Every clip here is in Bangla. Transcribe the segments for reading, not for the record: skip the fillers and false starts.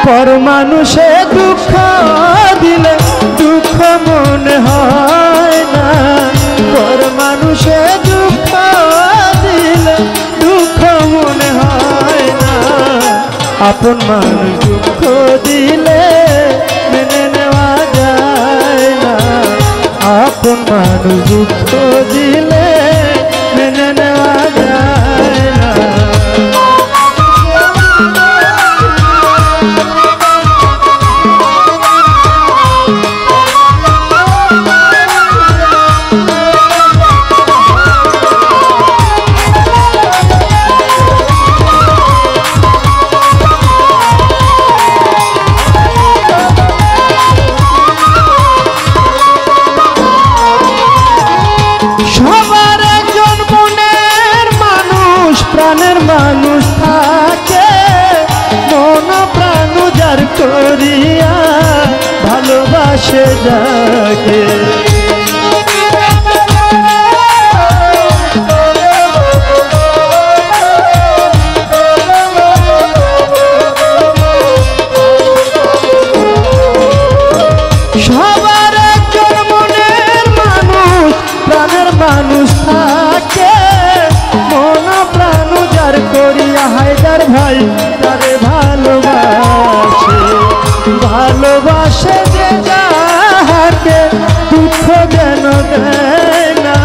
পর মানুষে দুঃখ দিলে দুঃখ মনে হয় না, পর মানুষে দুঃখ দিলে দুঃখ মনে হয় না। আপন মানুষ দুঃখ দিলে মেনে নেওয়া যায় না, আপন মানুষ দুঃখ দিলে মেনে নেওয়া যায় না। সবার একজন মনের মানুষ, প্রাণের মানুষ থাকে, মন প্রাণ যার করিয়া ভালোবাসে যাকে। সবার একজন মনের মানুষ, প্রাণের মানুষ থাকে, মন প্রাণ যার করিয়া হায়দার ভাই তারে ভালোবাসে, ভালোবাসে যে যাহাকে দুঃখ যেন দেয় না।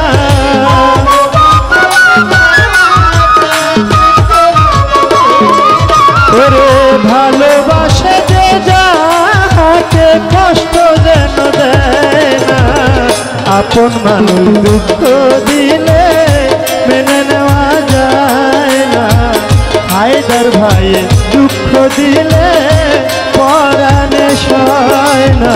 ওরে ভালোবাসে যে যাহাকে কষ্ট যেন দেয় না। আপন মানুষ দুঃখ দিলে মেনে নেওয়া যায় না, হায়দার ভাইয়ের দুঃখ দিলে পরাণে সয় না।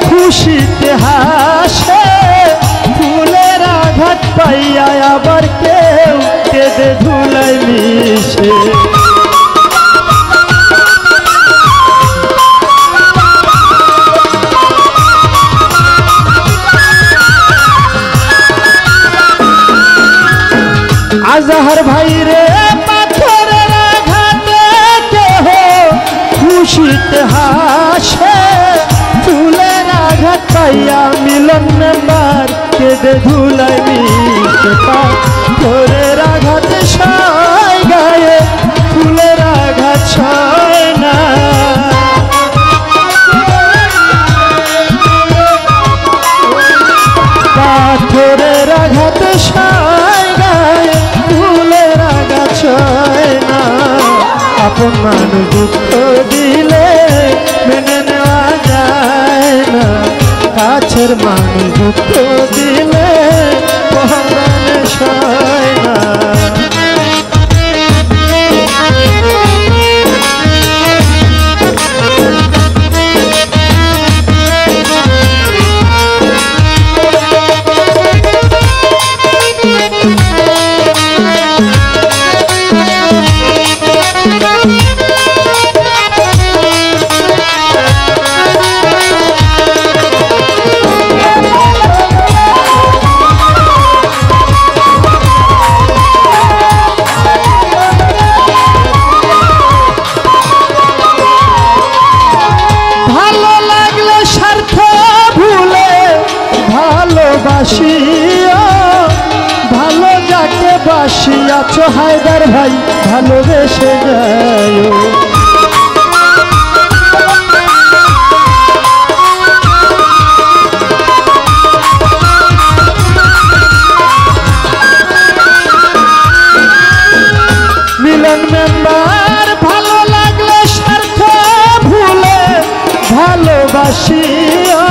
খুশিতে হাসে, ফুলের আঘাত পাইয়া আবার কেউ কেঁদে ধুলায় মিশে। আজহার ভাই রে পাথরের আঘাতে কেহ খুশিতে হাসে, ফুলের আঘাত পাইয়া মিলন মেম্বার কেঁদে ধুলায় মিশে। পাথরের আঘাতে সয় গায়ে, ফুলের আঘাত সয় না। পাথরের আঘাতে সয় গায়ে, ফুলের আঘাত সয় না। আপন মানুষ দুঃখ দিলে মেনে নেওয়া যায় না, কাছের মানুষ দুঃখ দিলে পরাণে সয় না। ভালোবাসিয়া ভালো যাকে বাসিয়াছ হায়দার ভাই ভালোবেসে যায়। মিলন মেম্বার ভালো লাগলে স্বার্থ ভুলে ভালোবাসিয়া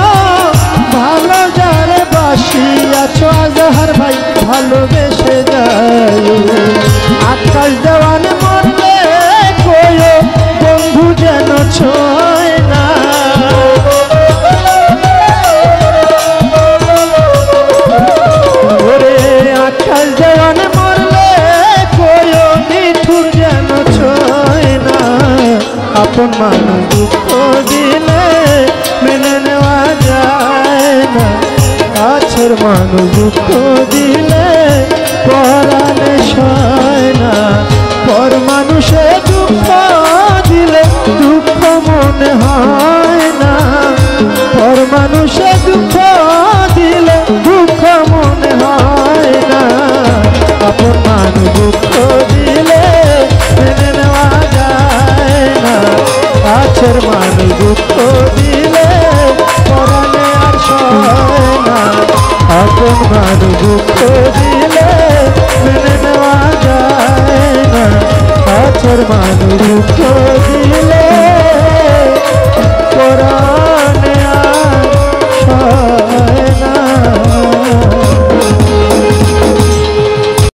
মানুষ দুঃখ দিলে মেনে নেওয়া যায় না, কাছের মানুষ দুঃখ দিলে পরাণে সয় না। পর মানুষে দুঃখ দিলে দুঃখ মনে হয় না, পর মানুষে দুঃখ